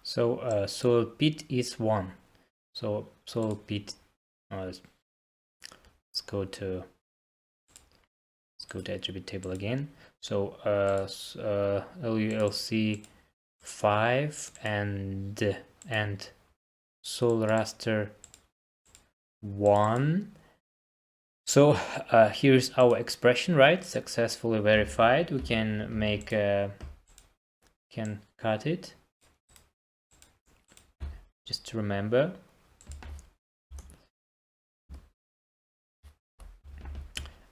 So soil pit is 1. So soil pit, let's go to attribute table again. So LULC 5 and soil raster 1. So here's our expression, right? Successfully verified. We can make can cut it just to remember.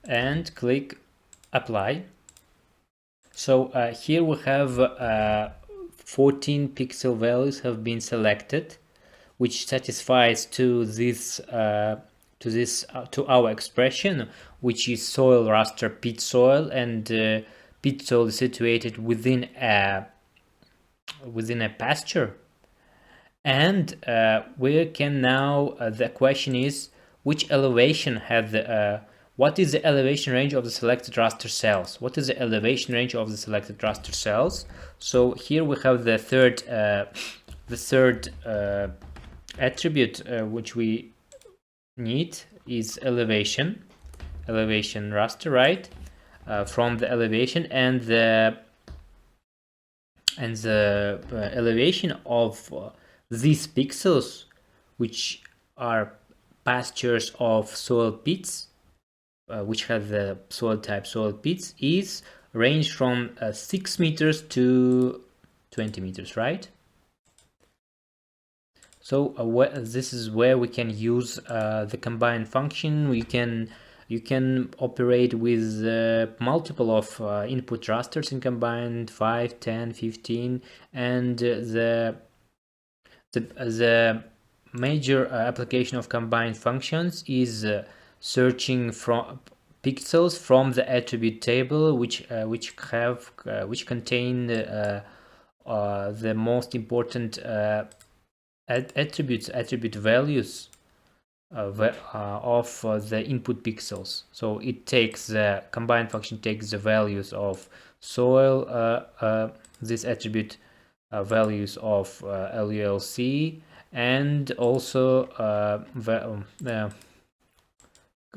And click apply. So here we have 14 pixel values have been selected, which satisfies to this to our expression, which is soil raster pit soil, and pit soil is situated within a pasture. And we can now the question is, which elevation have the what is the elevation range of the selected raster cells? What is the elevation range of the selected raster cells? So here we have the third attribute which we need is elevation raster, right? From the elevation and the elevation of these pixels, which are pastures of soil pits, which have the soil type soil pits, is range from 6 meters to 20 meters, right? So this is where we can use the combine function. You can operate with multiple of input rasters in combine 5, 10, 15, and the major application of combined functions is searching from pixels from the attribute table, which contain the most important attribute values of the input pixels. So it takes the combine function takes the values of soil, this attribute values of LULC, and also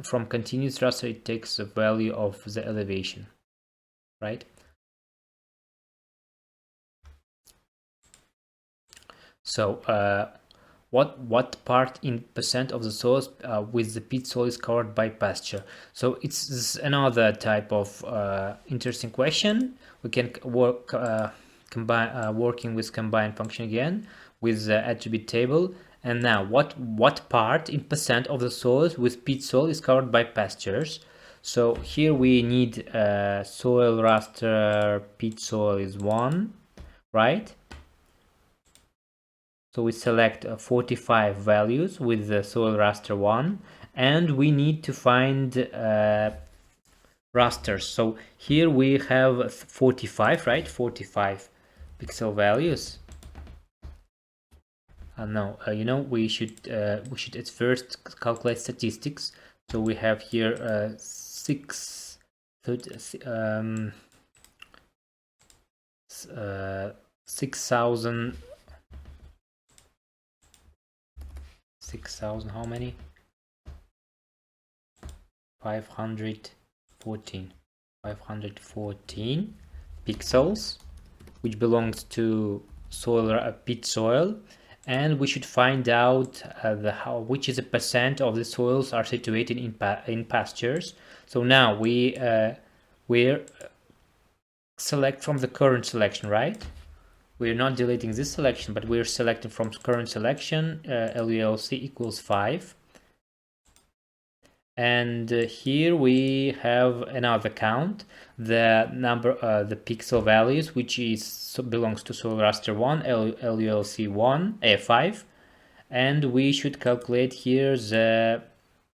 from continuous raster it takes the value of the elevation, right? So what part in percent of the soil with the pit soil is covered by pasture? So this is another type of interesting question. We can work working with combine function again with the attribute table. And now what part in percent of the soils with pit soil is covered by pastures? So here we need soil raster pit soil is 1, right? So we select 45 values with the soil raster 1, and we need to find rasters. So here we have 45, right? 45 pixel values. No, we should at first calculate statistics. So we have here 6,000 how many? 514 pixels, which belongs to soil pit soil, and we should find out which is the percent of the soils are situated in pastures. So now we're select from the current selection, right? We're not deleting this selection, but we're selecting from current selection LULC equals 5. And here we have another count, the number, the pixel values, which belongs to soil raster 1, LULC 1, 5, and we should calculate here the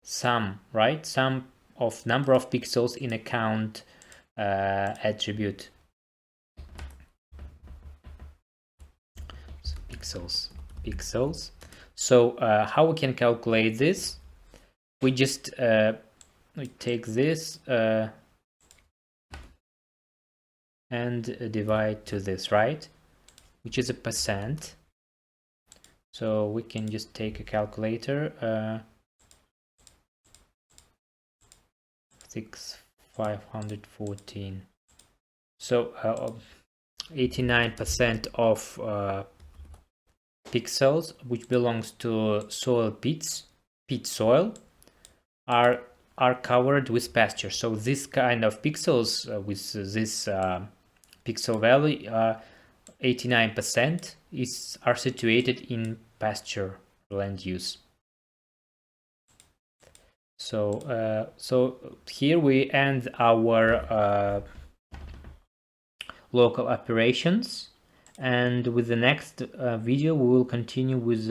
sum, right? Sum of number of pixels in a count attribute. So, pixels. So how we can calculate this? We just we take this and divide to this, right? Which is a percent. So we can just take a calculator. 514. So 89% of pixels which belongs to soil pit soil are covered with pasture. So this kind of pixels with this pixel value 89% are situated in pasture land use. So here we end our local operations, and with the next video we will continue with